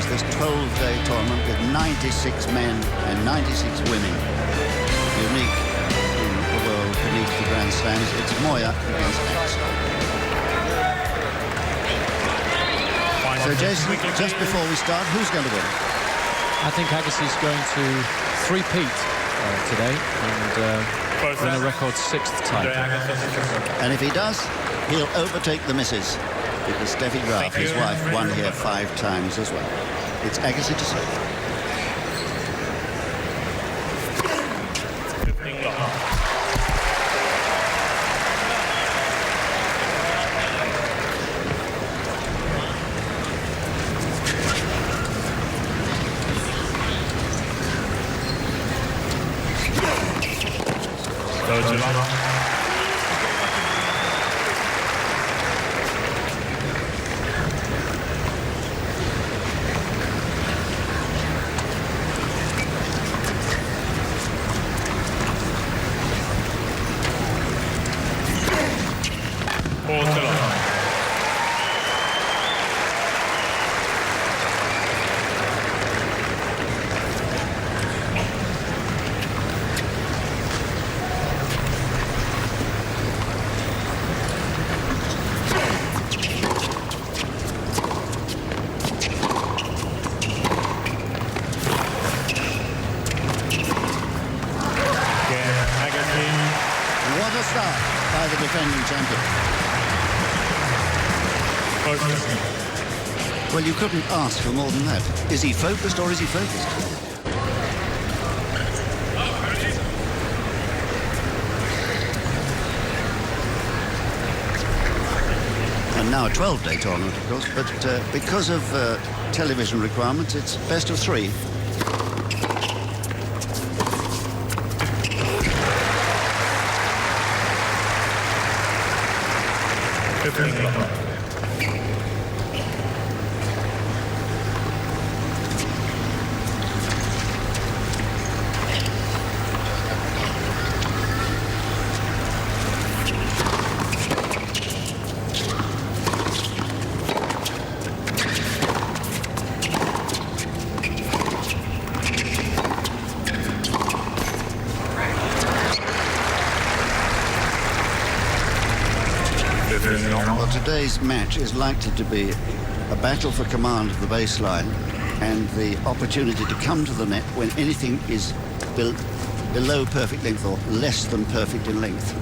this 12-day tournament with 96 men and 96 women. Unique in the world beneath the Grand Slams. It's Moya against Agassi. So, Jason, just before we start, who's going to win? I think Agassi's going to three-peat today and win a record 6th title. And if he does, he'll overtake the missus, because Steffi Graf, his wife, won here 5 times as well. It's Agassi to say. What a start by the defending champion. Well, you couldn't ask for more than that. Is he focused or is he focused? And now a 12-day tournament, of course, but because of television requirements, it's best of 3. Well, today's match is likely to be a battle for command of the baseline and the opportunity to come to the net when anything is below perfect length or less than perfect in length.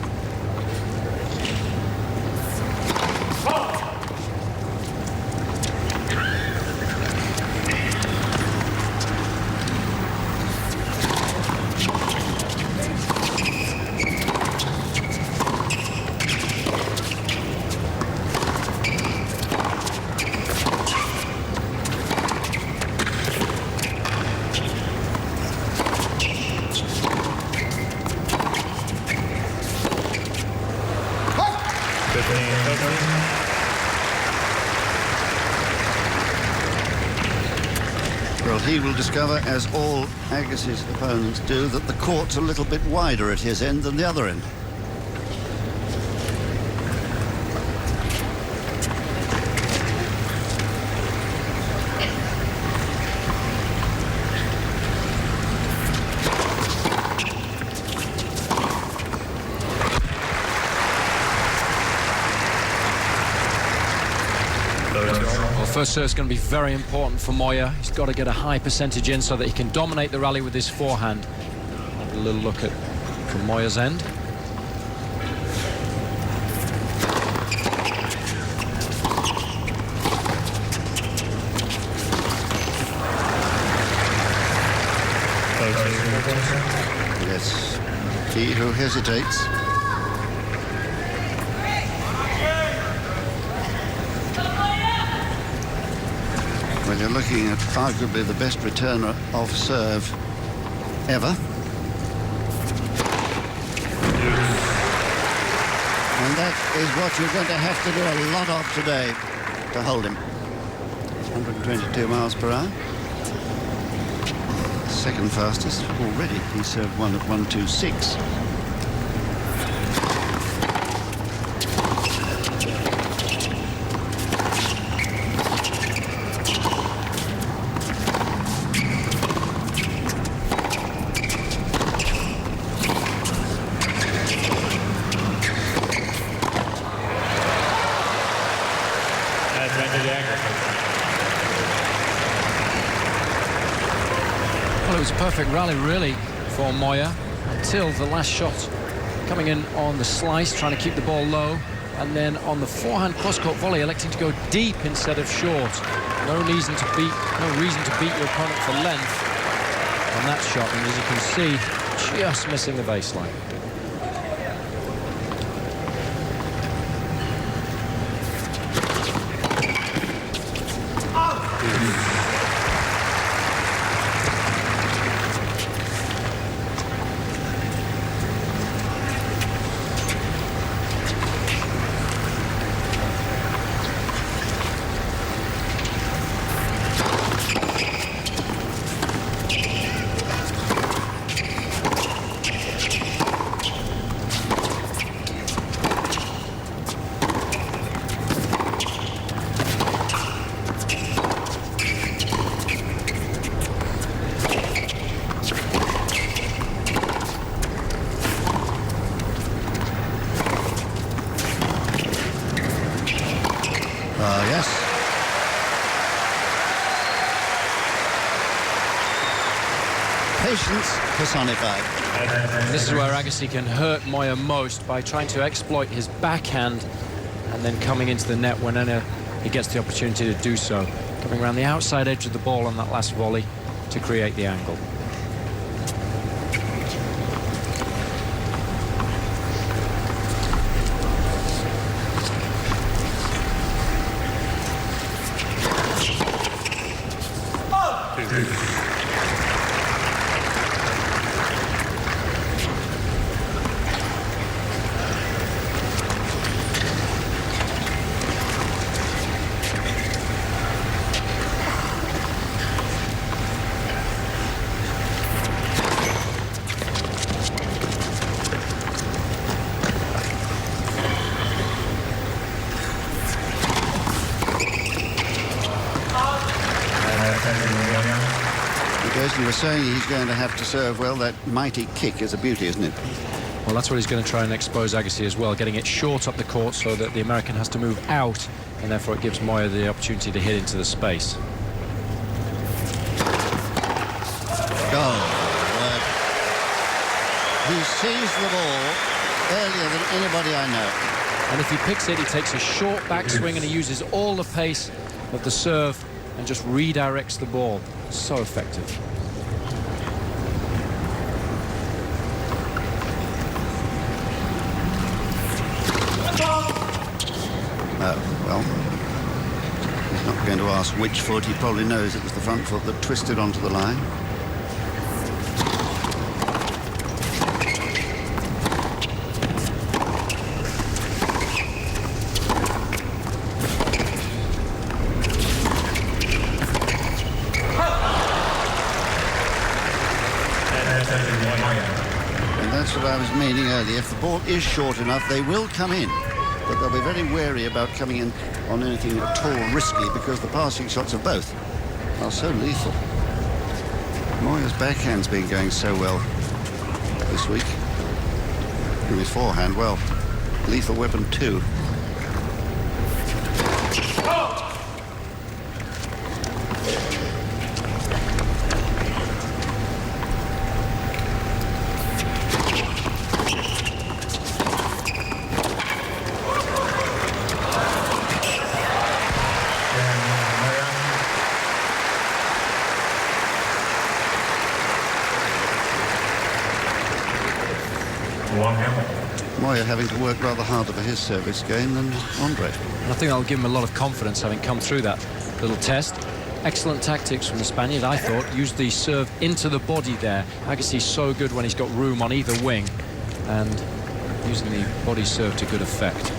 Well, he will discover, as all Agassi's opponents do, that the court's a little bit wider at his end than the other end. First serve is going to be very important for Moya. He's got to get a high percentage in so that he can dominate the rally with his forehand. Have a little look at from Moya's end. Yes, he who hesitates. Well, you're looking at arguably the best returner of serve ever. And that is what you're going to have to do a lot of today to hold him. 122 miles per hour. Second fastest already. He served one at 126. perfect rally, really, for Moya until the last shot. Coming in on the slice, trying to keep the ball low, and then on the forehand cross-court volley, electing to go deep instead of short. No reason to beat your opponent for length on that shot, and as you can see, just missing the baseline. Yes. Patience personified. This is where Agassi can hurt Moya most, by trying to exploit his backhand and then coming into the net whenever he gets the opportunity to do so. Coming around the outside edge of the ball on that last volley to create the angle. Because you were saying he's going to have to serve well. That mighty kick is a beauty, isn't it? Well, that's what he's going to try and expose Agassi as well, getting it short up the court so that the American has to move out, and therefore it gives Moya the opportunity to hit into the space. He sees the ball earlier than anybody I know. And if he picks it, he takes a short backswing and he uses all the pace of the serve and just redirects the ball. So effective. Well, he's not going to ask which foot. He probably knows it was the front foot that twisted onto the line. And that's what I was meaning earlier. If the ball is short enough, they will come in. But they'll be very wary about coming in on anything at all risky, because the passing shots of both are so lethal. Moya's backhand's been going so well this week. And his forehand, well, lethal weapon too. Moya having to work rather harder for his service game than Andre. And I think that'll give him a lot of confidence, having come through that little test. Excellent tactics from the Spaniard, I thought. Used the serve into the body there. Agassi's so good when he's got room on either wing, and using the body serve to good effect.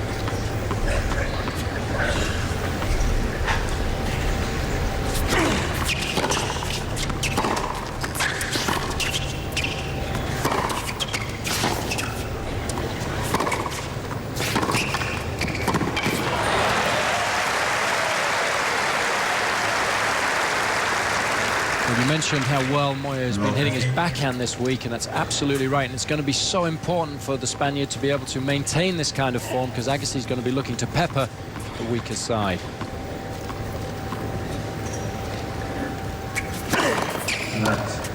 You mentioned how well Moya has been hitting his backhand this week, and that's absolutely right. And it's going to be so important for the Spaniard to be able to maintain this kind of form, because Agassi's going to be looking to pepper the weaker side. And that's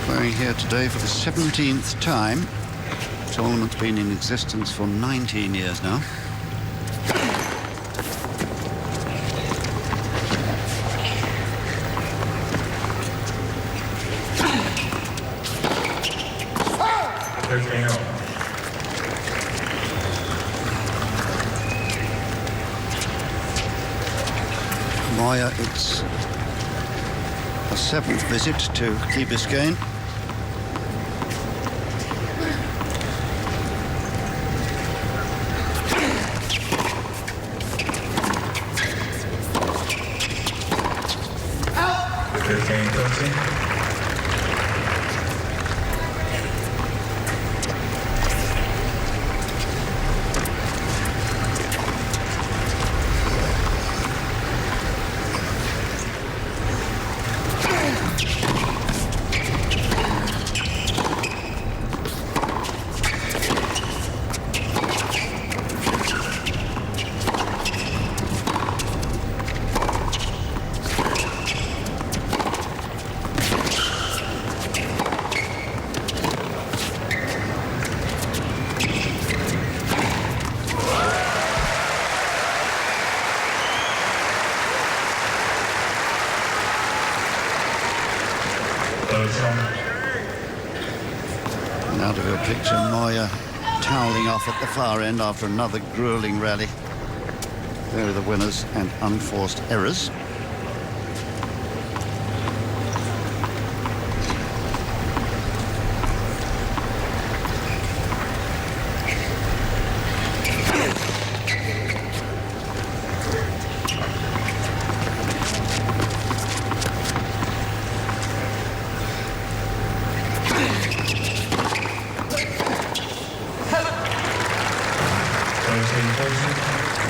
Playing here today for the 17th time. The tournament's been in existence for 19 years now. Moya, it's a 7th visit to Key Biscayne. And out of your picture, Moya toweling off at the far end after another grueling rally. There are the winners and unforced errors.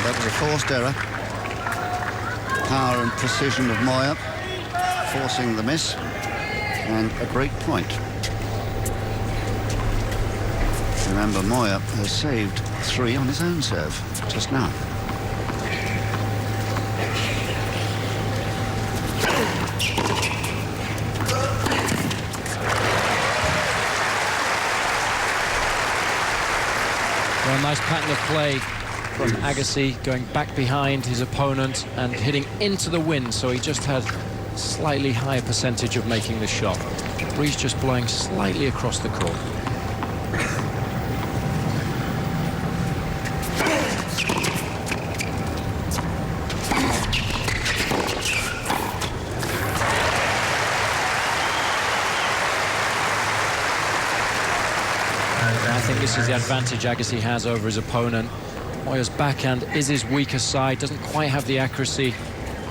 That was a forced error. Power and precision of Moya forcing the miss, and a break point. Remember, Moya has saved 3 on his own serve just now. Well, a nice pattern of play from Agassi, going back behind his opponent and hitting into the wind, so he just had slightly higher percentage of making the shot. Breeze just blowing slightly across the court. I think this is the advantage Agassi has over his opponent. Moya's backhand is his weaker side, doesn't quite have the accuracy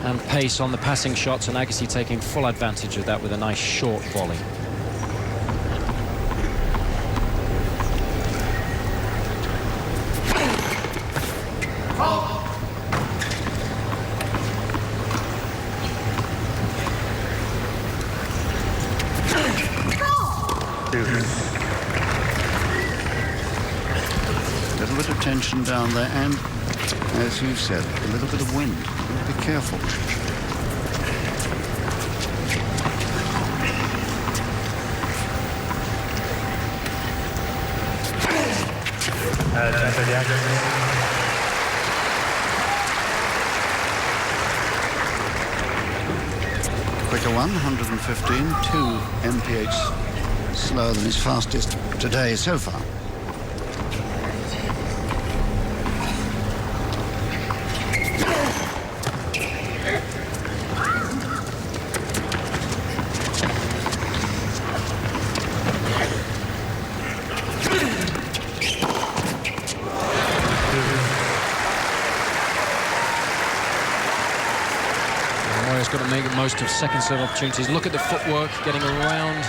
and pace on the passing shots, and Agassi taking full advantage of that with a nice short volley. A little bit of tension down there, and as you've said, a little bit of wind. Be careful. Quicker one, 115, 2 mph slower than his fastest today so far. Moya's got to make the most of second serve opportunities. Look at the footwork, getting around,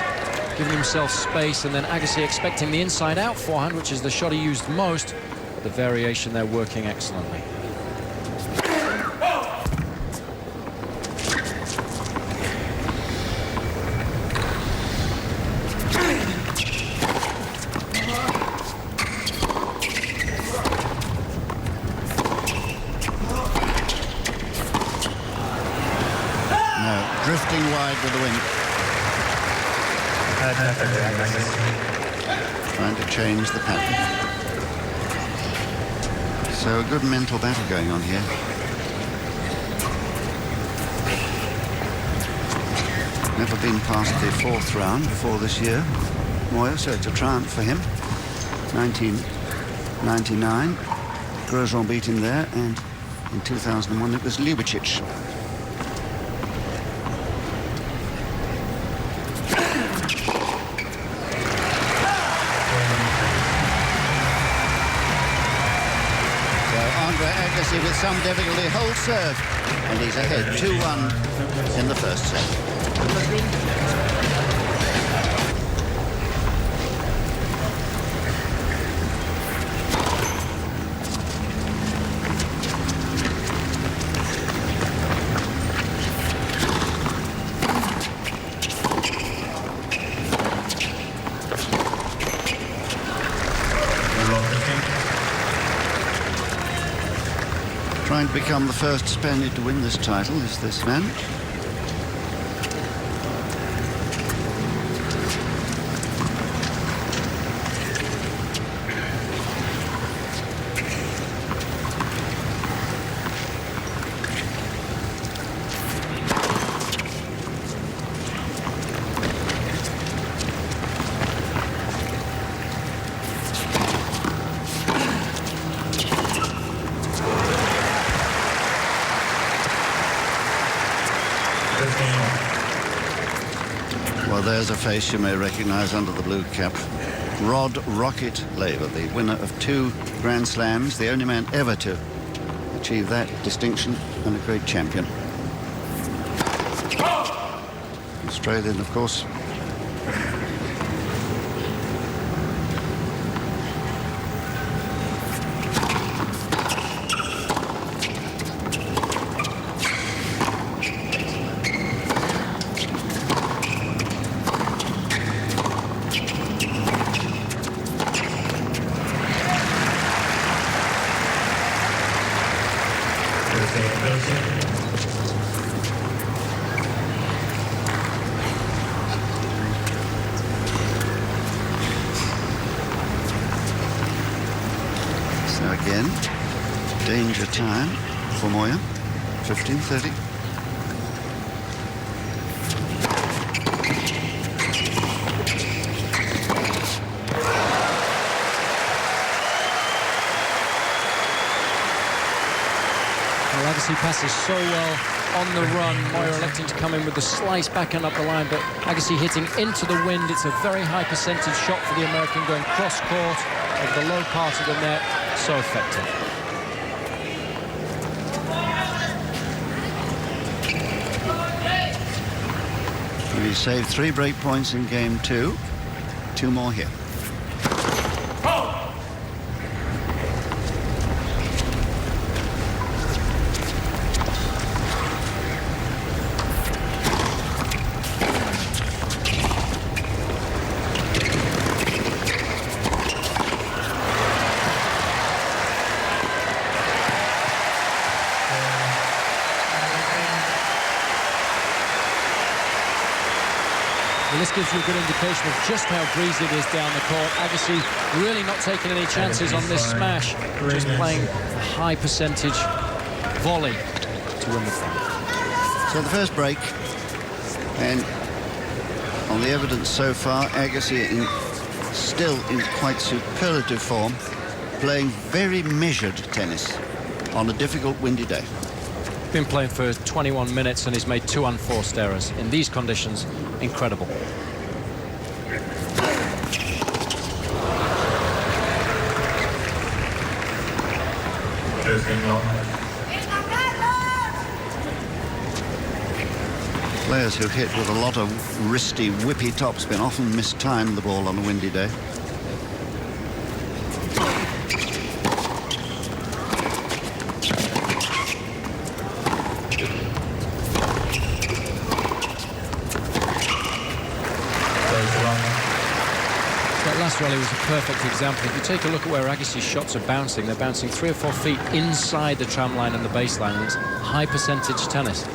giving himself space, and then Agassi expecting the inside-out forehand, which is the shot he used most. But the variation there working excellently. drifting wide with the wind. Trying to change the pattern. So a good mental battle going on here. Never been past the 4th round before this year, Moya, so it's a triumph for him. 1999, Grosjean beat him there, and in 2001 it was Ljubicic. Agassi with some difficulty holds serve, and he's ahead 2-1 in the first set. Trying to become the first Spaniard to win this title is this man. Well, there's a face you may recognise under the blue cap. Rod Rocket Laver, the winner of 2 Grand Slams, the only man ever to achieve that distinction, and a great champion. Australian, of course. So again, danger time for Moya, 15:30. Agassi passes so well on the run. Moya electing to come in with the slice back and up the line, but Agassi hitting into the wind. It's a very high percentage shot for the American, going cross-court over the low part of the net. So effective. He saved 3 break points in game 2. 2 more here. Well, this gives you a good indication of just how breezy it is down the court. Agassi really not taking any chances on this smash, just playing a high percentage volley to win the front. So the first break, and on the evidence so far, Agassi still in quite superlative form, playing very measured tennis on a difficult windy day. Been playing for 21 minutes and he's made 2 unforced errors. In these conditions, incredible. Players who hit with a lot of wristy, whippy topspin often mistime the ball on a windy day. That last rally was a perfect example. If you take a look at where Agassi's shots are bouncing, they're bouncing 3 or 4 feet inside the tram line and the baseline, and it's high percentage tennis.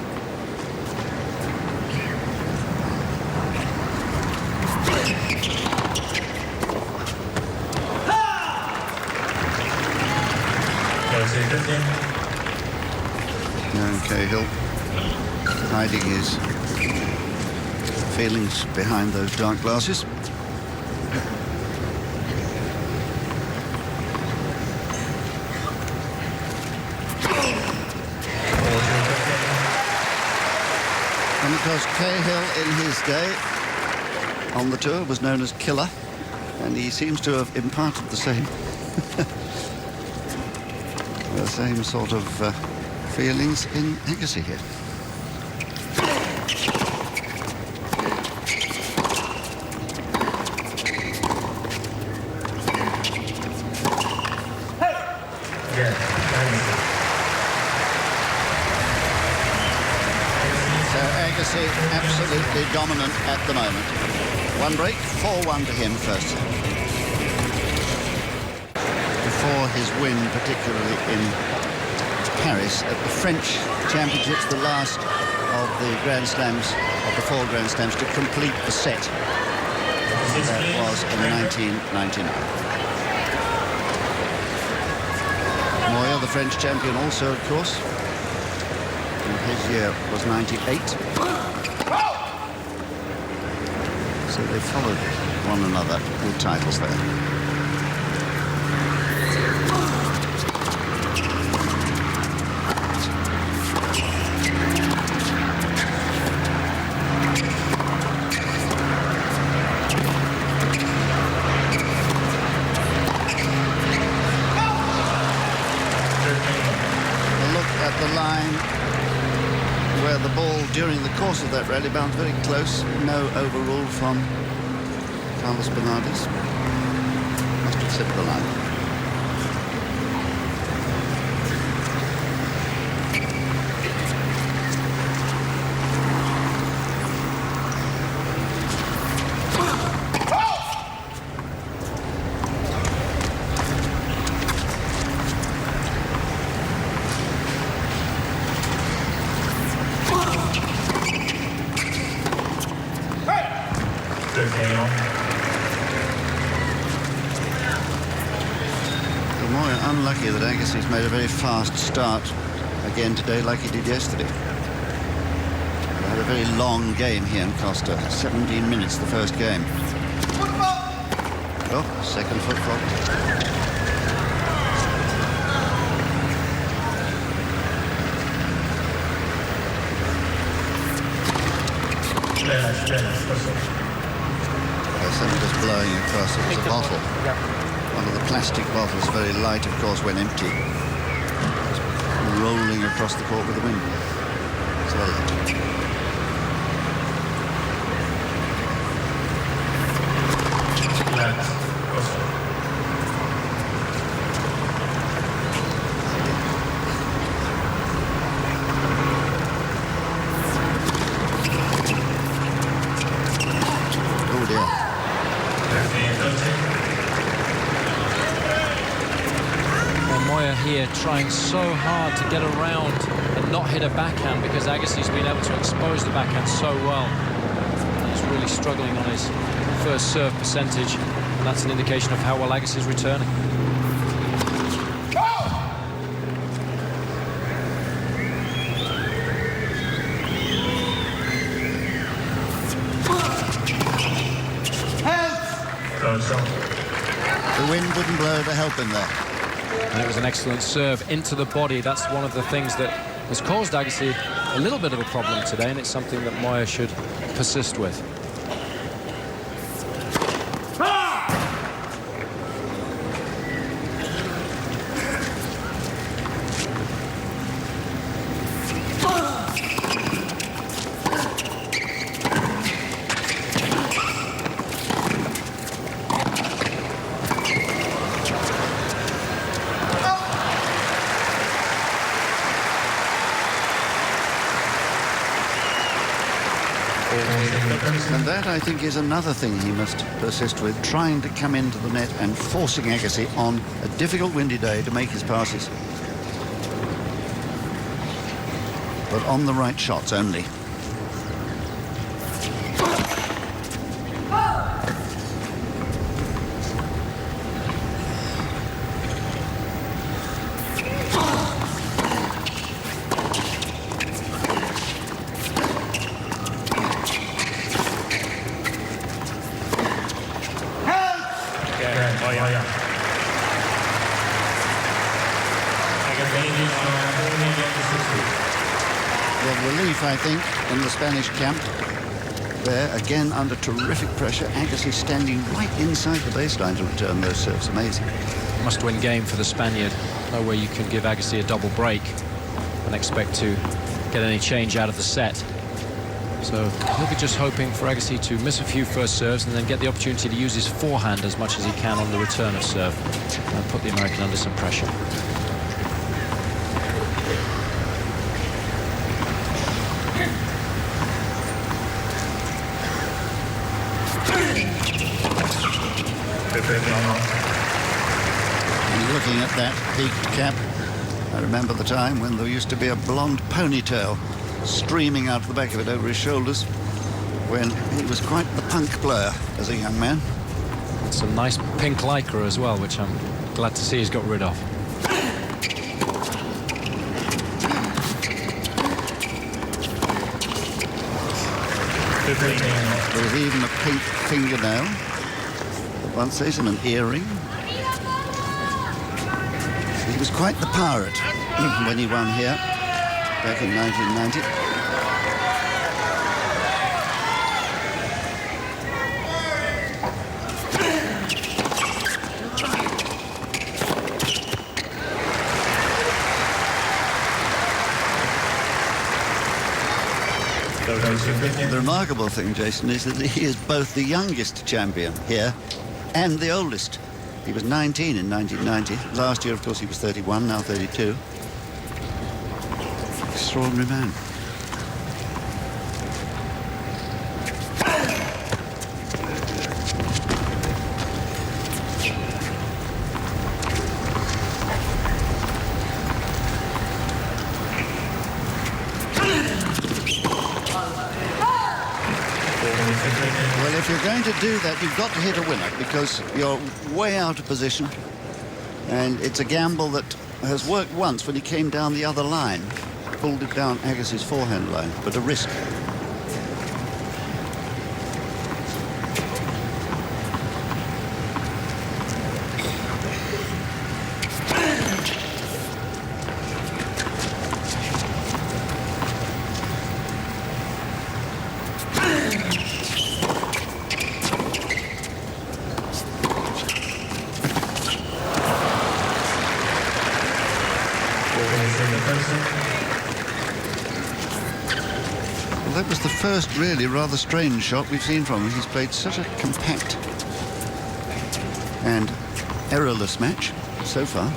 And Cahill hiding his feelings behind those dark glasses. And of course, Cahill in his day on the tour was known as Killer, and he seems to have imparted the same the same sort of feelings in Agassi here. So Agassi absolutely dominant at the moment. One break, 4-1 to him first. Before his win, particularly in Paris at the French Championships, the last of the Grand Slams, of the 4 Grand Slams, to complete the set. That was in 1999. Moya, the French champion also, of course. And his year was 98. So they followed one another with titles there. The line where the ball during the course of that rally bounced very close. No overrule from Carlos Bernardes. Must have slipped the line. Moya unlucky that Agassi's made a very fast start again today, like he did yesterday. They had a very long game here in Costa, 17 minutes the first game. Oh, second foot fault. Something just blowing across. It was a bottle. One of the plastic bottles, very light, of course, when empty. Just rolling across the court with the wind. It's very light. Oh dear. Moya here trying so hard to get around and not hit a backhand, because Agassi's been able to expose the backhand so well. He's really struggling on his first serve percentage. That's an indication of how well Agassi's returning. The wind wouldn't blow to help him there. And it was an excellent serve into the body. That's one of the things that has caused Agassi a little bit of a problem today, and it's something that Moya should persist with. And that, I think, is another thing he must persist with, trying to come into the net and forcing Agassi on a difficult windy day to make his passes. But on the right shots only. of relief, I think, in the Spanish camp. There, again, under terrific pressure. Agassi standing right inside the baseline to return those serves. Amazing. Must-win game for the Spaniard. No way you can give Agassi a double break and expect to get any change out of the set. So he'll be just hoping for Agassi to miss a few first serves and then get the opportunity to use his forehand as much as he can on the return of serve and put the American under some pressure. And looking at that peaked cap, I remember the time when there used to be a blonde ponytail streaming out the back of it over his shoulders when he was quite the punk player as a young man. Some nice pink lycra as well, which I'm glad to see he's got rid of. There's even a pink fingernail. One says in an earring. He was quite the pirate when he won here back in 1990. The remarkable thing, Jason, is that he is both the youngest champion here and the oldest. He was 19 in 1990. Last year, of course, he was 31, now 32. Extraordinary man. Well, if you're going to do that, you've got to hit a winner because you're way out of position. And it's a gamble that has worked once when he came down the other line. Pulled it down Agassi's forehand line, but a risk. Well, that was the first really rather strange shot we've seen from him. He's played such a compact and errorless match so far.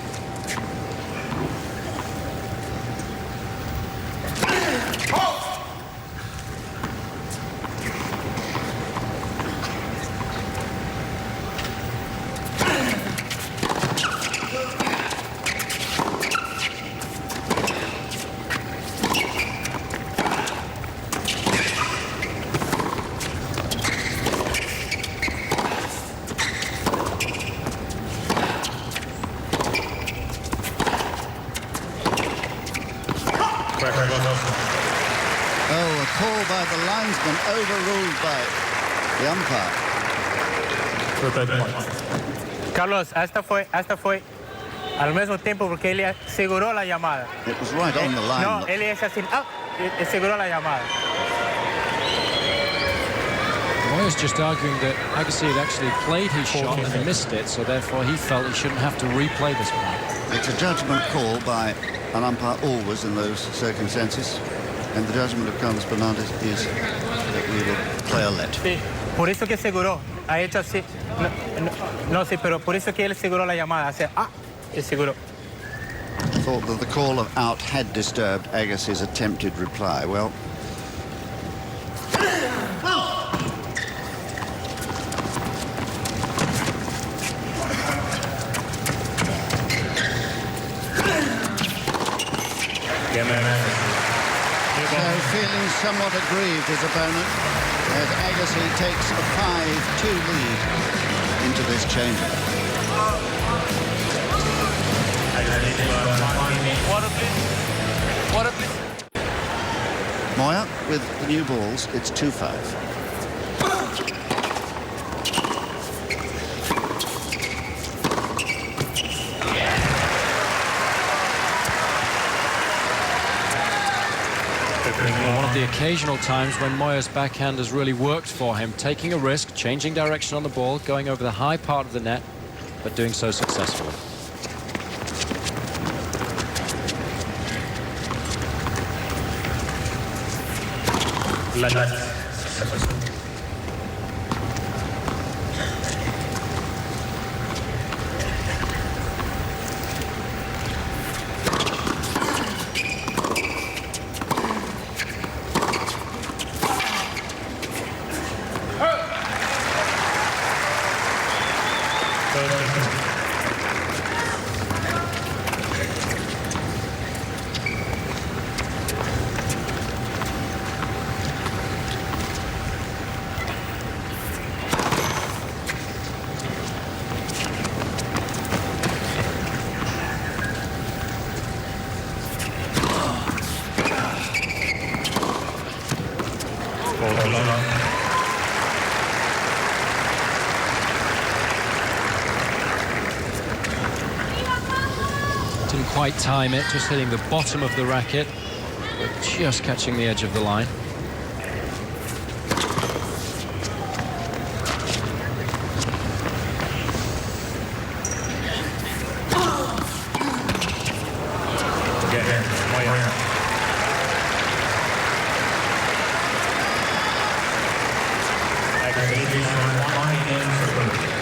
Oh, a call by the linesman overruled by the umpire. Carlos, esta fue al mismo tiempo porque él aseguró la llamada. It was right on the line. No, él es así, aseguró la llamada. Moya's just arguing that Agassi had actually played his shot and missed it, so therefore he felt he shouldn't have to replay this one. It's a judgment call by an umpire always in those circumstances. And the judgment of Carlos Bernardes is that we will play a let. Sí, por eso que aseguró, ha hecho así. No, sí, pero por eso que él aseguró la llamada. Hace, aseguró. Thought that the call of out had disturbed Agassi's attempted reply. Well, so feeling somewhat aggrieved, his opponent, as Agassi takes a 5-2 lead into this chamber. Water, please. Moya with the new balls, it's 2-5. One of the occasional times when Moya's backhand has really worked for him, taking a risk, changing direction on the ball, going over the high part of the net, but doing so successfully. Didn't quite time it, just hitting the bottom of the racket, but just catching the edge of the line.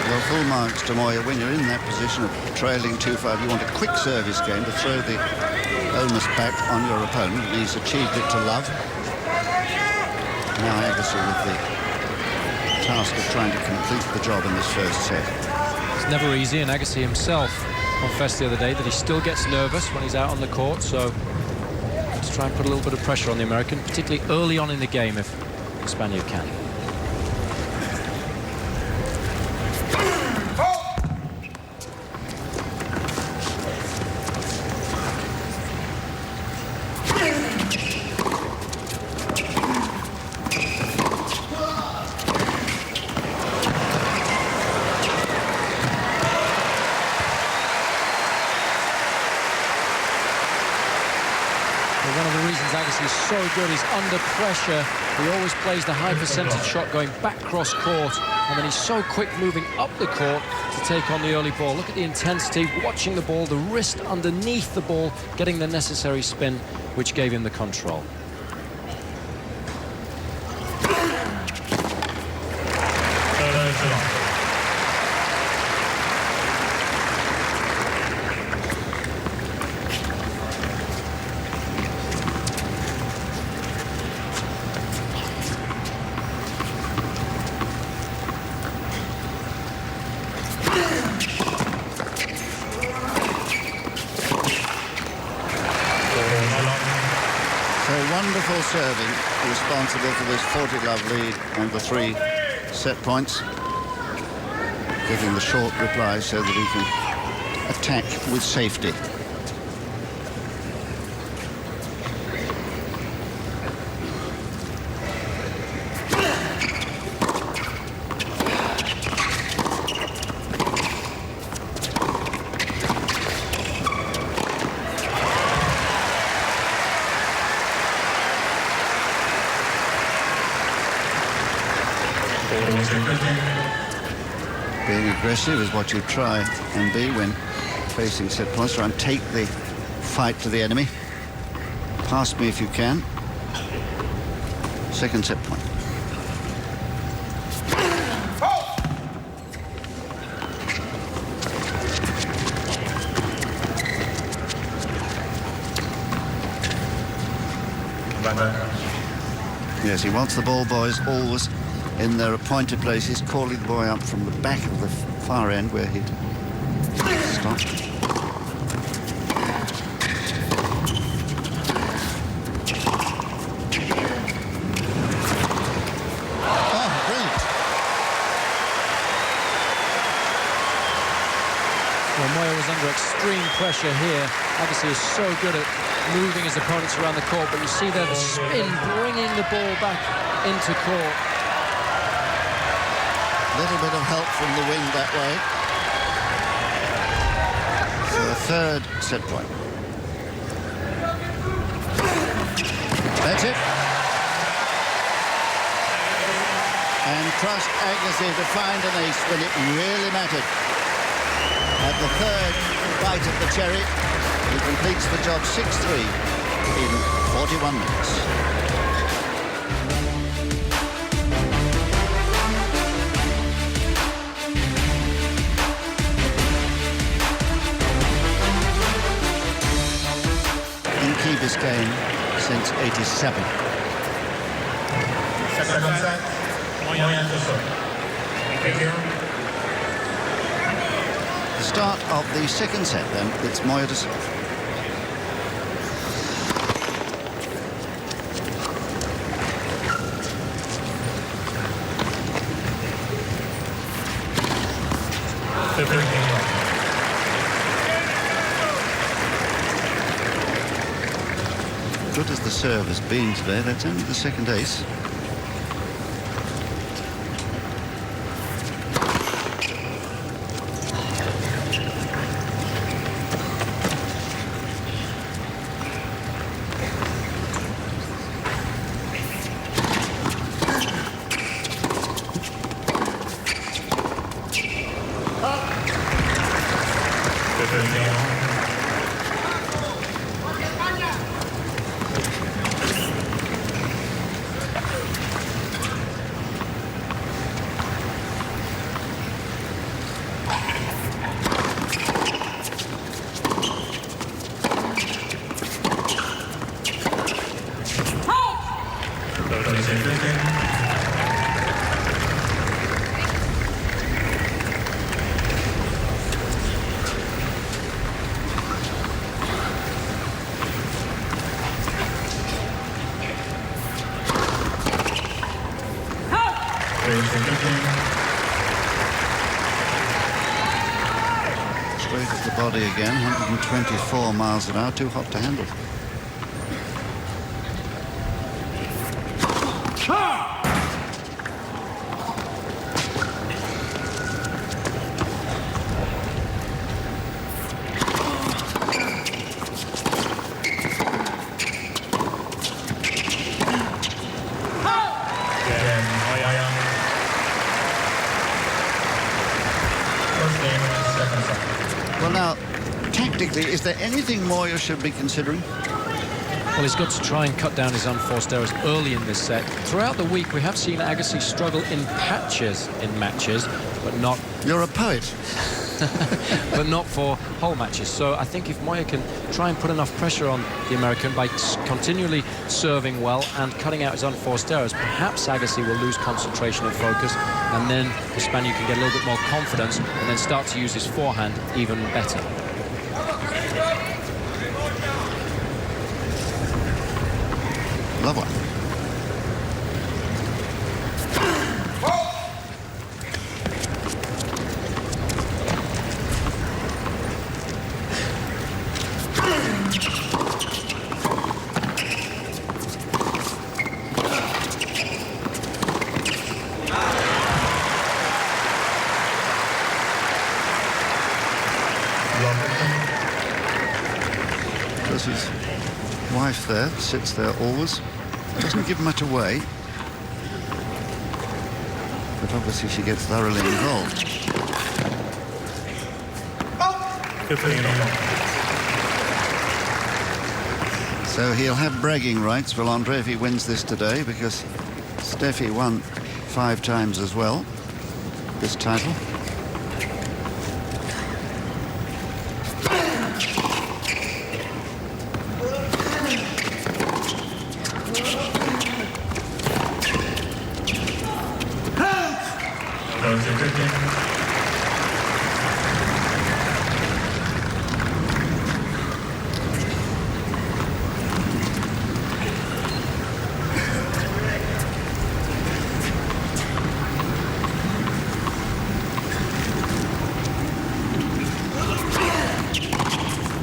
Well, full marks to Moya. When you're in that position of trailing 2-5, you want a quick service game to throw the onus back on your opponent, and he's achieved it to love. Now Agassi with the task of trying to complete the job in this first set. It's never easy, and Agassi himself confessed the other day that he still gets nervous when he's out on the court, so let's try and put a little bit of pressure on the American, particularly early on in the game if the Spaniard can. One of the reasons Agassi is so good is under pressure. He always plays the high percentage shot going back cross court, and then he's so quick moving up the court to take on the early ball. Look at the intensity, watching the ball, the wrist underneath the ball, getting the necessary spin, which gave him the control. Wonderful serving, responsible for this 40-love lead and the 3 set points. Giving the short reply so that he can attack with safety. Being aggressive is what you try and be when facing set points. Try and take the fight to the enemy. Pass me if you can. Second set point. Yes, he wants the ball boys always in their appointed places, calling the boy up from the back of the far end where he'd stopped. Oh, brilliant. Well, Moya was under extreme pressure here. Agassi is so good at moving his opponents around the court, but you see there the spin, bringing the ball back into court. Little bit of help from the wing that way. So a third set point. That's it. And trust Agassi to find an ace when it really mattered. At the third bite of the cherry, he completes the job 6-3 in 41 minutes. In Key Biscayne since '87. Second set, Moya to serve. Thank you. The start of the second set, then, it's Moya to serve. Good as the serve has been today, that's only the second ace. Straight at the body again, 124 miles an hour, too hot to handle. Well, now, tactically, is there anything Moya should be considering? Well, he's got to try and cut down his unforced errors early in this set. Throughout the week, we have seen Agassi struggle in patches in matches, but not... You're a poet. but not for whole matches. So I think if Moya can try and put enough pressure on the American by continually serving well and cutting out his unforced errors, perhaps Agassi will lose concentration and focus, and then the Spaniard can get a little bit more confidence and then start to use his forehand even better. Love one. There's his wife there, sits there always. Doesn't give much away. But obviously she gets thoroughly involved. So he'll have bragging rights, will Andre, if he wins this today, because Steffi won 5 times as well, this title.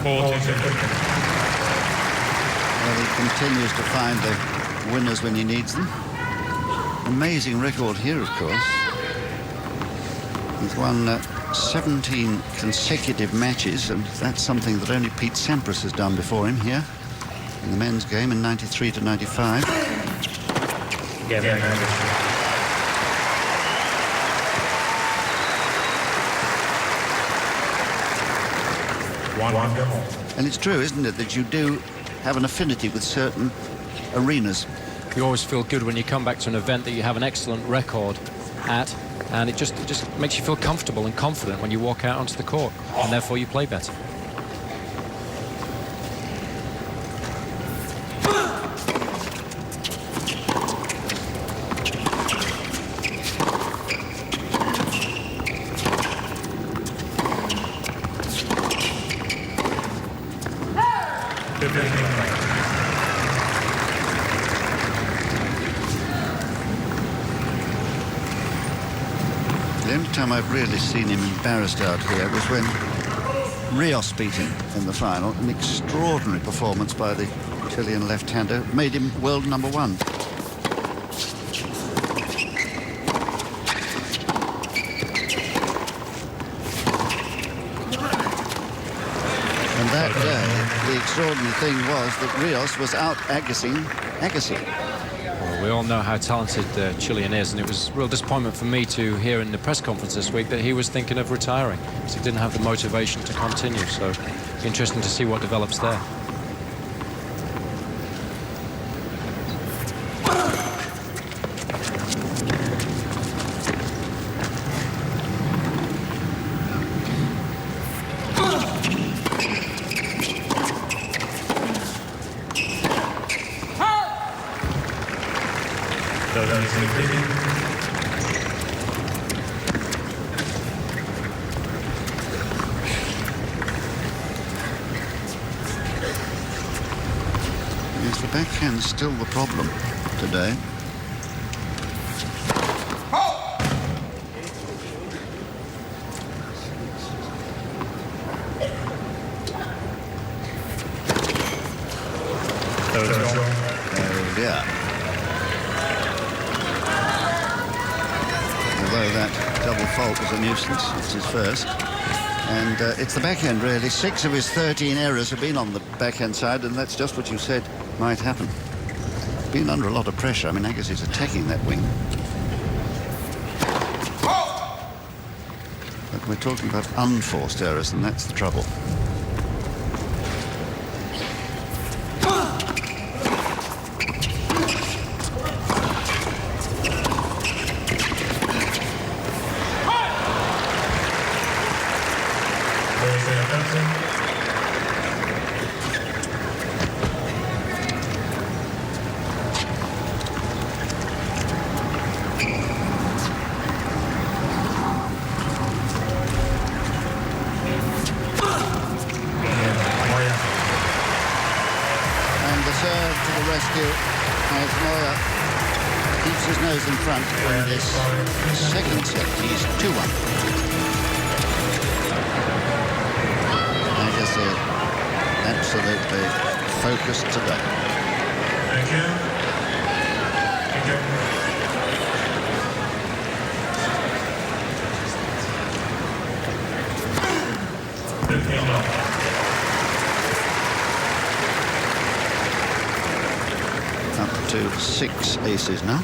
Well, he continues to find the winners when he needs them. Amazing record here, of course. He's won 17 consecutive matches, and that's something that only Pete Sampras has done before him here in the men's game in 93 to 95. Gavin Agassi. One goal. And it's true, isn't it, that you do have an affinity with certain arenas. You always feel good when you come back to an event that you have an excellent record at, and it just makes you feel comfortable and confident when you walk out onto the court, and therefore you play better. The only time I've really seen him embarrassed out here was when Rios beat him in the final. An extraordinary performance by the Chilean left-hander made him world number one. And that day, the extraordinary thing was that Rios was out Agassi. Well, we all know how talented Chilean is, and it was a real disappointment for me to hear in the press conference this week that he was thinking of retiring because he didn't have the motivation to continue. So interesting to see what develops there. Yes, the backhand's still the problem today. Oh, yeah. Although that double fault was a nuisance, it's his first. And it's the backhand, really. 6 of his 13 errors have been on the backhand side, and that's just what you said might happen. Been under a lot of pressure. I mean, Agassi's attacking that wing. But we're talking about unforced errors, and that's the trouble. As Moya keeps his nose in front in this second set. He's 2-1. Agassi absolutely focused today. Thank you. Thank you. Up to 6 aces now.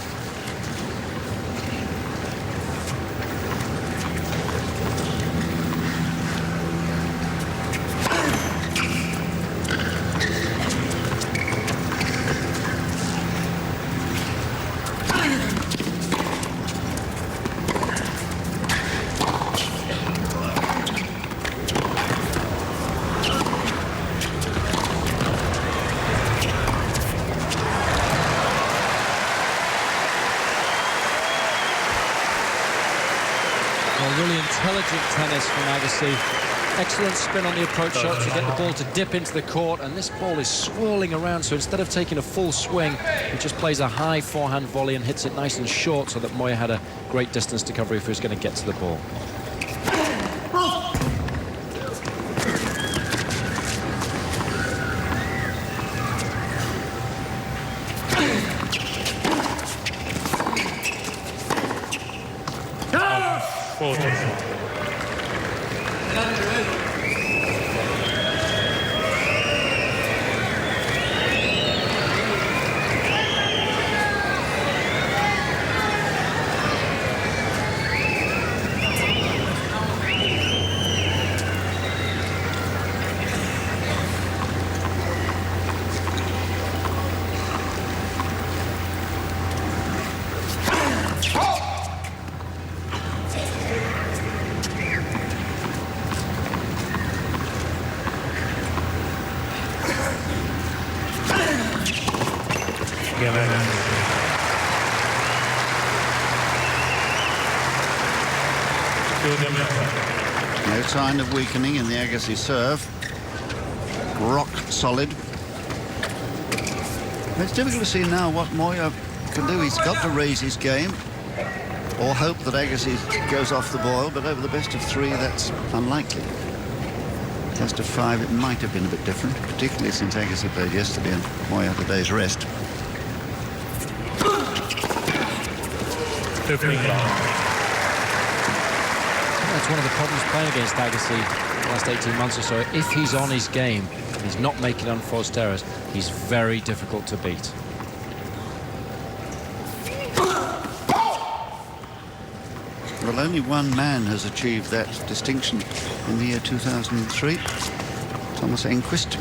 Really intelligent tennis from Agassi. Excellent spin on the approach shot to get the ball to dip into the court, and this ball is swirling around, so instead of taking a full swing, he just plays a high forehand volley and hits it nice and short so that Moya had a great distance to cover if he was going to get to the ball. No sign of weakening in the Agassi serve. Rock solid. It's difficult to see now what Moya can do. He's got to raise his game or hope that Agassi goes off the boil, but over the best of three, that's unlikely. Best of five, it might have been a bit different, particularly since Agassi played yesterday and Moya had a day's rest. That's one of the problems playing against Agassi the last 18 months or so. If he's on his game, he's not making unforced errors, he's very difficult to beat. Well, only one man has achieved that distinction in the year 2003, Thomas Enquist.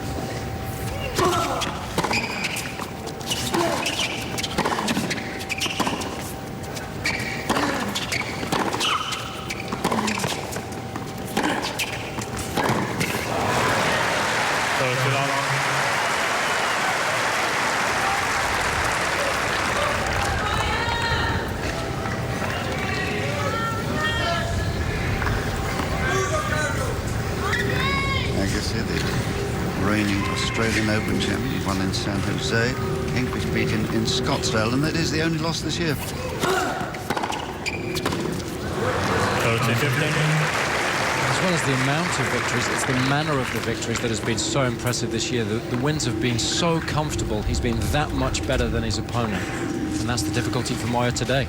Agassi, the reigning Australian Open champion, won in San Jose. Enquist beat in Scottsdale, and that is the only loss this year. As well as the amount of victories, it's the manner of the victories that has been so impressive this year. The wins have been so comfortable. He's been that much better than his opponent, and that's the difficulty for Moya today.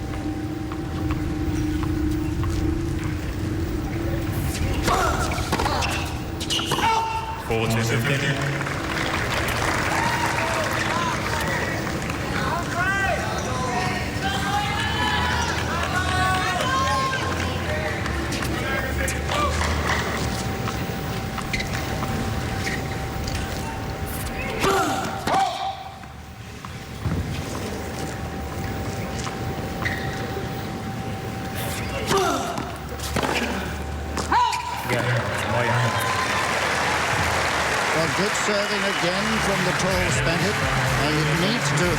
Good serving again from the tall Spaniard, and it needs to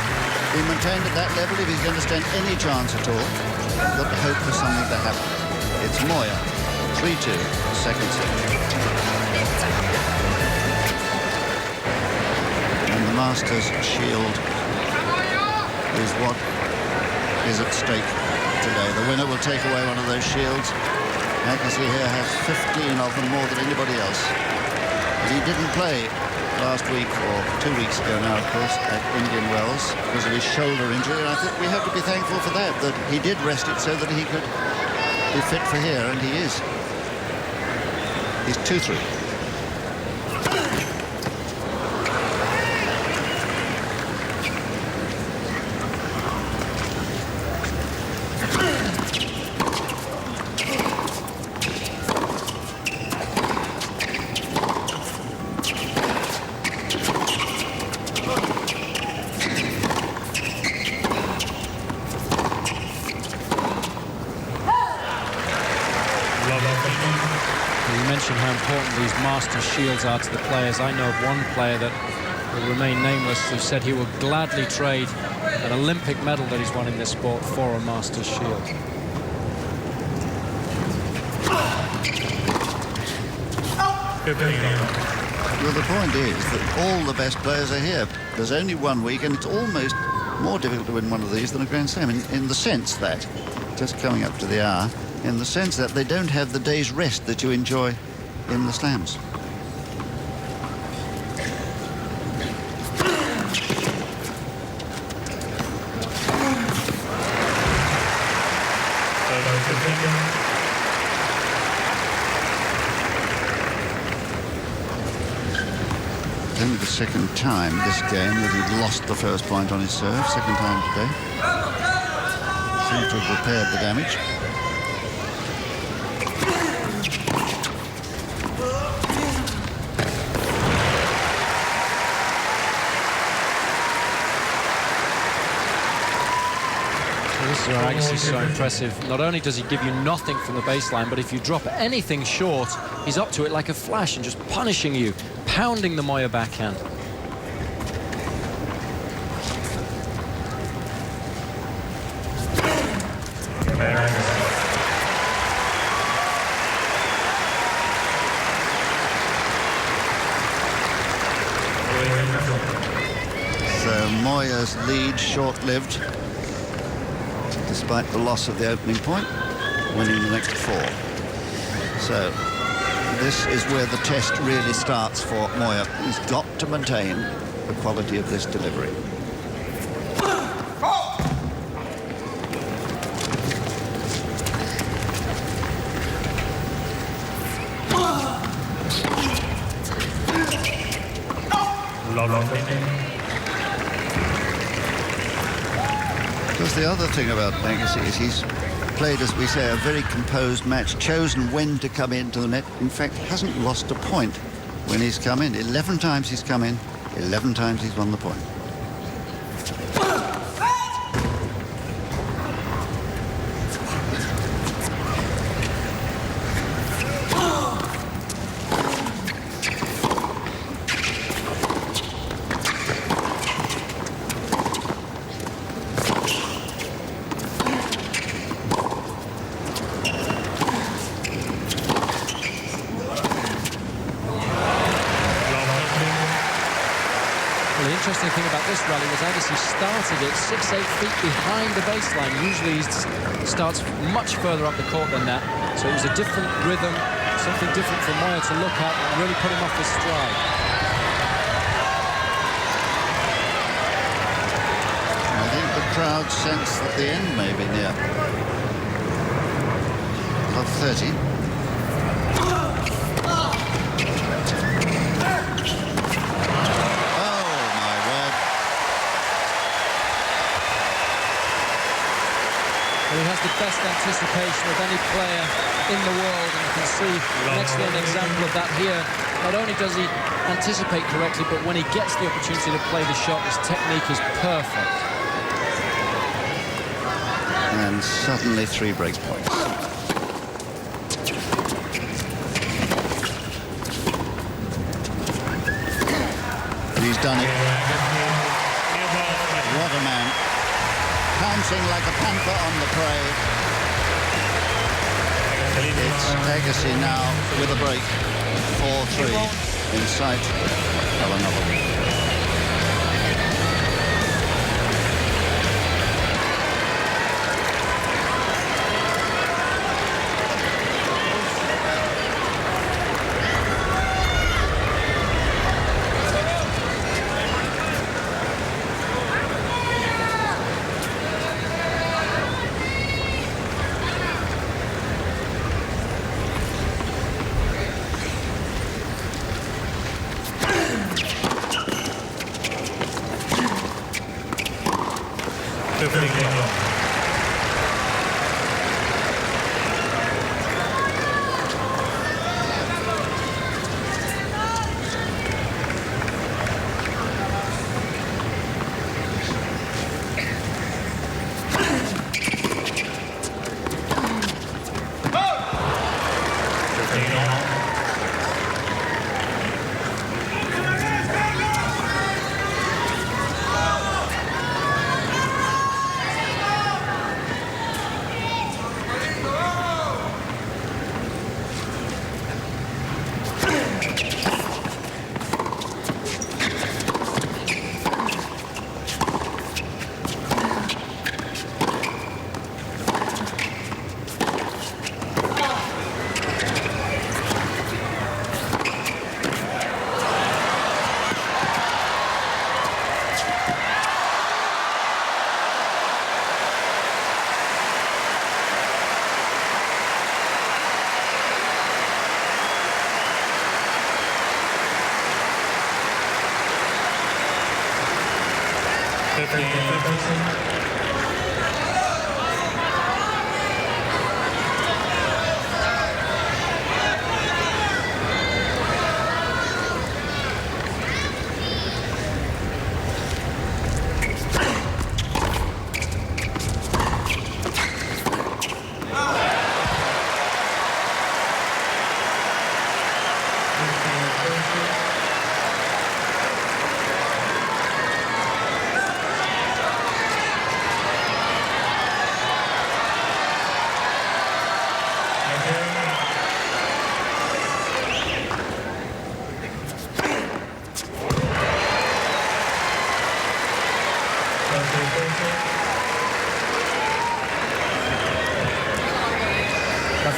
be maintained at that level if he's going to stand any chance at all. Got to hope for something to happen. It's Moya, 3-2, second set. And the Masters Shield is what is at stake today. The winner will take away one of those shields. Agassi here has 15 of them, more than anybody else. He didn't play last week, or 2 weeks ago now, of course, at Indian Wells because of his shoulder injury. And I think we have to be thankful for that he did rest it so that he could be fit for here, and he is. He's 2-3. You mentioned how important these Masters Shields are to the players. I know of one player that will remain nameless who said he will gladly trade an Olympic medal that he's won in this sport for a Masters Shield. Well, the point is that all the best players are here. There's only 1 week, and it's almost more difficult to win one of these than a Grand Slam, in the sense that, just coming up to the hour, in the sense that they don't have the day's rest that you enjoy in the slams. It's only the second time this game that he'd lost the first point on his serve, second time today. Seems to have repaired the damage. This is where Agassi is so impressive. Not only does he give you nothing from the baseline, but if you drop anything short, he's up to it like a flash and just punishing you, pounding the Moya backhand. Moya's lead short-lived, despite the loss of the opening point, winning the next 4. So this is where the test really starts for Moya. He's got to maintain the quality of this delivery. Because the other thing about Agassi is he's played, as we say, a very composed match, chosen when to come into the net. In fact, hasn't lost a point when he's come in. 11 times he's come in, 11 times he's won the point. The interesting thing about this rally was Agassi started it 6-8 feet behind the baseline. Usually he starts much further up the court than that. So it was a different rhythm, something different for Moya to look at and really put him off his stride. I think the crowd sensed that the end may be near. Love 30. He has the best anticipation of any player in the world, and you can see an excellent example of that here. Not only does he anticipate correctly, but when he gets the opportunity to play the shot, his technique is perfect. And suddenly 3 break points. He's done it. What a man. Pouncing like a panther on the prey. It's Agassi now with a break. 4-3 in sight of another one.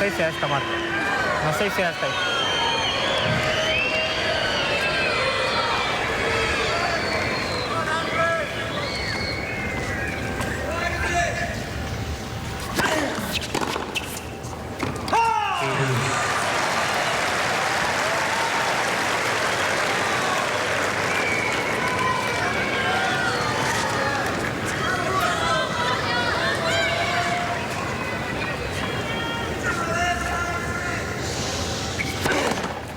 sé si a esta marca. No sé si hasta ahí.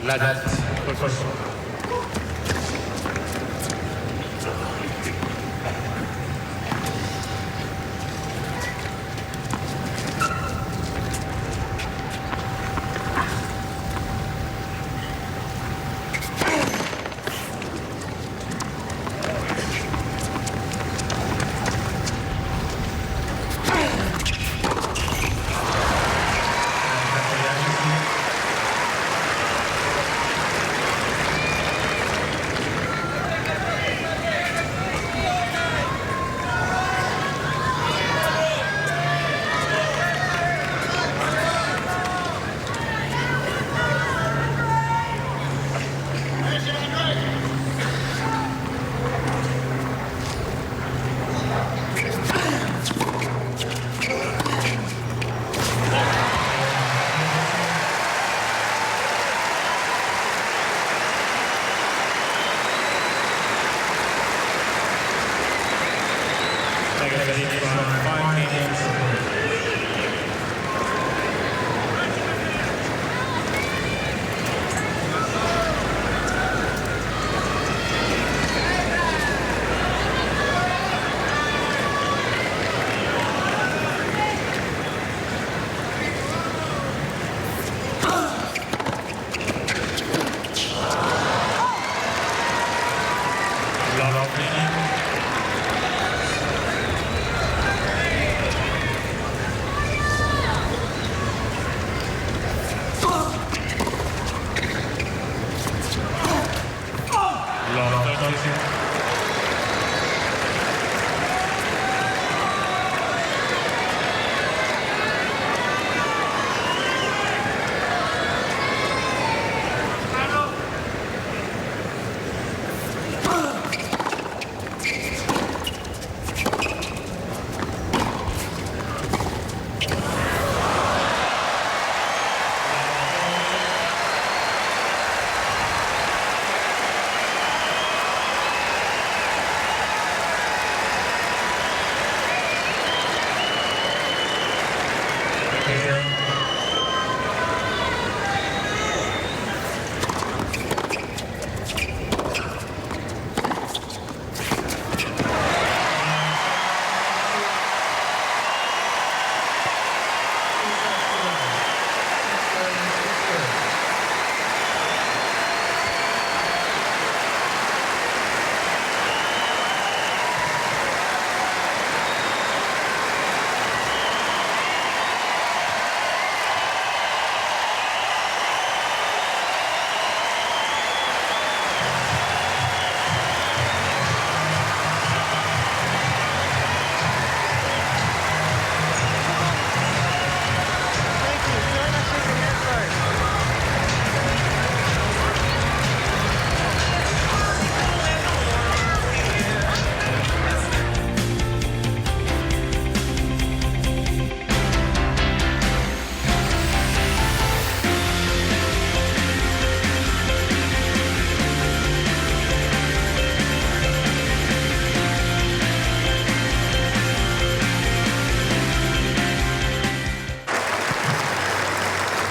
La date, por favor.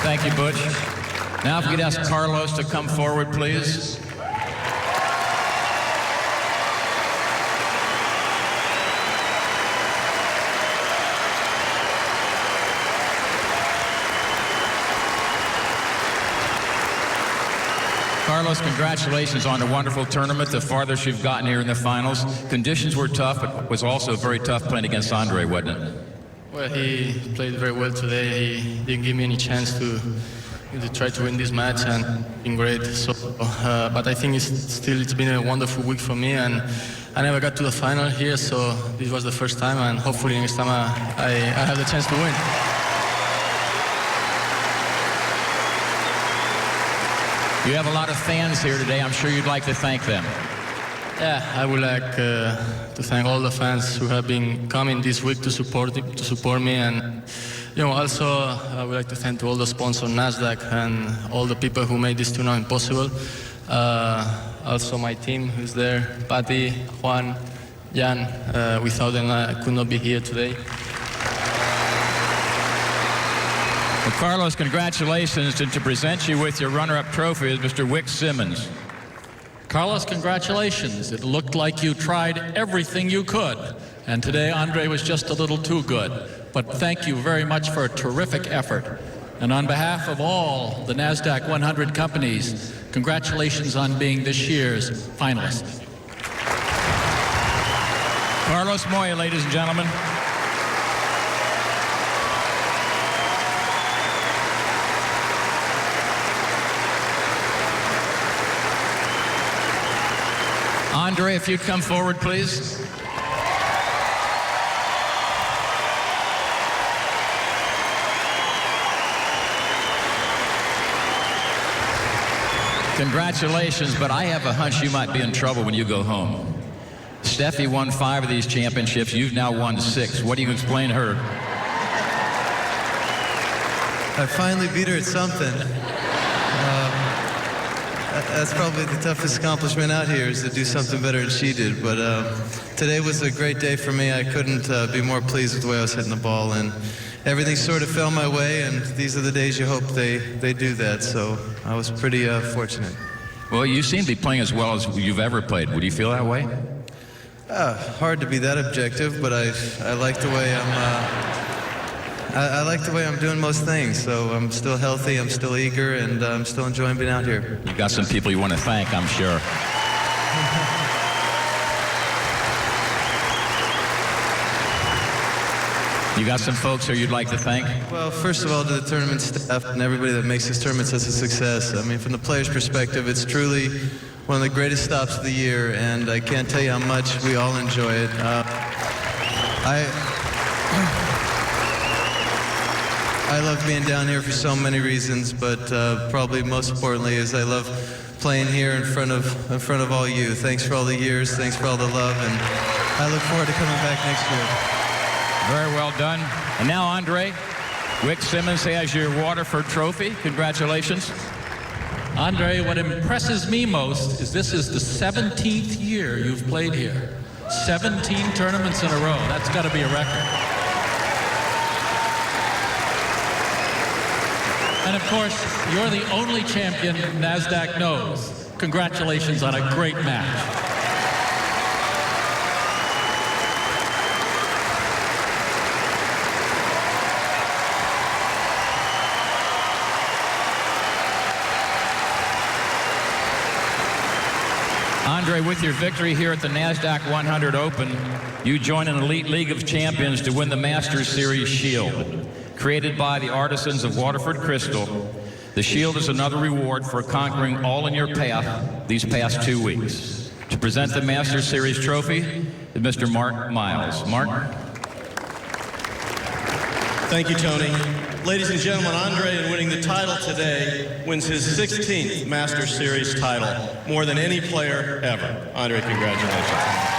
Thank you, Butch. Now if we could ask Carlos to come forward, please. Carlos, congratulations on a wonderful tournament, the farthest you've gotten here in the finals. Conditions were tough, but it was also very tough playing against Andre, wasn't it? Well, he played very well today. He didn't give me any chance to try to win this match, and been great. So, but I think it's been a wonderful week for me, and I never got to the final here, so this was the first time, and hopefully next time I have the chance to win. You have a lot of fans here today. I'm sure you'd like to thank them. Yeah, I would like to thank all the fans who have been coming this week to support me, and also I would like to thank all the sponsors, NASDAQ, and all the people who made this tournament possible. Also my team who's there, Patty, Juan, Jan. Without them, I could not be here today. Well, Carlos, congratulations, and to present you with your runner-up trophy is Mr. Wick Simmons. Carlos, congratulations. It looked like you tried everything you could. And today, Andre was just a little too good. But thank you very much for a terrific effort. And on behalf of all the NASDAQ 100 companies, congratulations on being this year's finalist. Carlos Moya, ladies and gentlemen. Andre, if you'd come forward, please. Congratulations, but I have a hunch you might be in trouble when you go home. Steffi won 5 of these championships. You've now won 6. What do you explain her? I finally beat her at something. That's probably the toughest accomplishment out here, is to do something better than she did. But today was a great day for me. I couldn't be more pleased with the way I was hitting the ball, and everything sort of fell my way, and these are the days you hope they do that. So I was pretty fortunate. Well, you seem to be playing as well as you've ever played. Would you feel that way? Hard to be that objective, but I like the way I like the way I'm doing most things. So I'm still healthy, I'm still eager, and I'm still enjoying being out here. You've got some people you want to thank, I'm sure. You got some folks here you'd like to thank? Well, first of all, to the tournament staff and everybody that makes this tournament such a success. I mean, from the players' perspective, it's truly one of the greatest stops of the year, and I can't tell you how much we all enjoy it. I love being down here for so many reasons, but probably most importantly is I love playing here in front of all you. Thanks for all the years, thanks for all the love, and I look forward to coming back next year. Very well done. And now, Andre, Wick Simmons has your Waterford Trophy. Congratulations. Andre, what impresses me most is this is the 17th year you've played here. 17 tournaments in a row. That's got to be a record. And of course, you're the only champion NASDAQ knows. Congratulations on a great match. Andre, with your victory here at the NASDAQ 100 Open, you join an elite league of champions to win the Masters Series Shield. Created by the artisans of Waterford Crystal, the Shield is another reward for conquering all in your path these past 2 weeks. To present the Masters Series trophy is Mr. Mark Miles. Mark? Thank you, Tony. Ladies and gentlemen, Andre, in winning the title today, wins his 16th Masters Series title, more than any player ever. Andre, congratulations.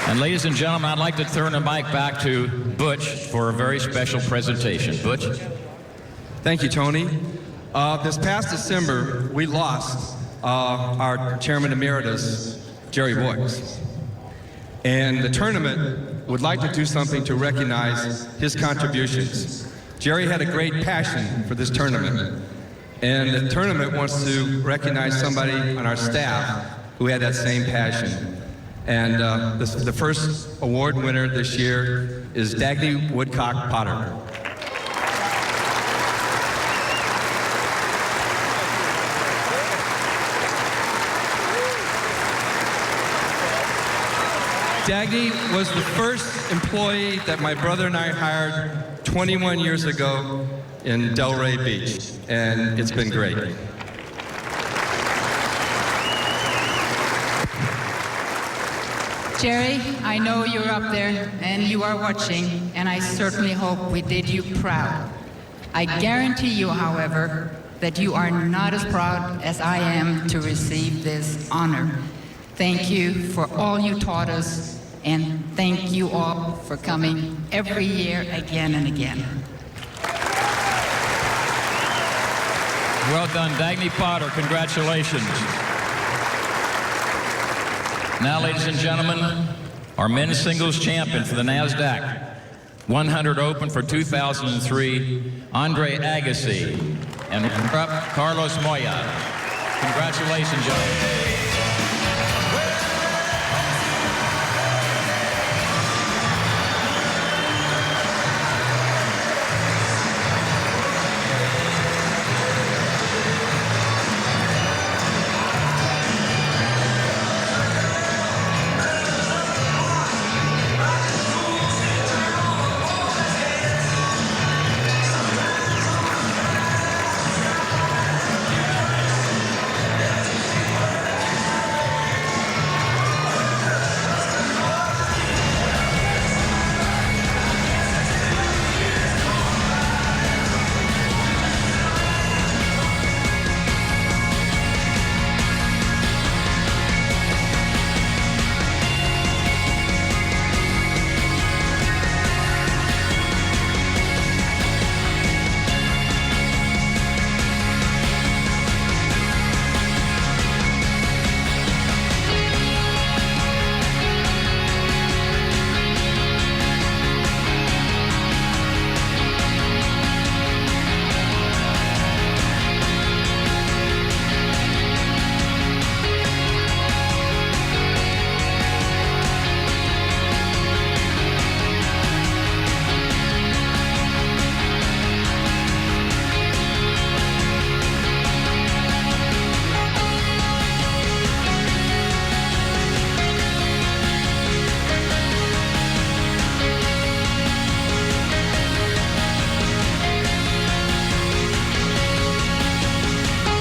And ladies and gentlemen, I'd like to turn the mic back to Butch for a very special presentation. Butch? Thank you, Tony. This past December, we lost our chairman emeritus, Jerry Boyce. And the tournament would like to do something to recognize his contributions. Jerry had a great passion for this tournament. And the tournament wants to recognize somebody on our staff who had that same passion. And the first award winner this year is Dagny Woodcock Potter. Dagny was the first employee that my brother and I hired 21 years ago in Delray Beach, and it's been great. Jerry, I know you're up there and you are watching, and I certainly hope we did you proud. I guarantee you, however, that you are not as proud as I am to receive this honor. Thank you for all you taught us, and thank you all for coming every year again and again. Well done, Dagny Potter. Congratulations. Now, ladies and gentlemen, our men's singles champion for the NASDAQ 100 Open for 2003, Andre Agassi, and Carlos Moya. Congratulations, gentlemen.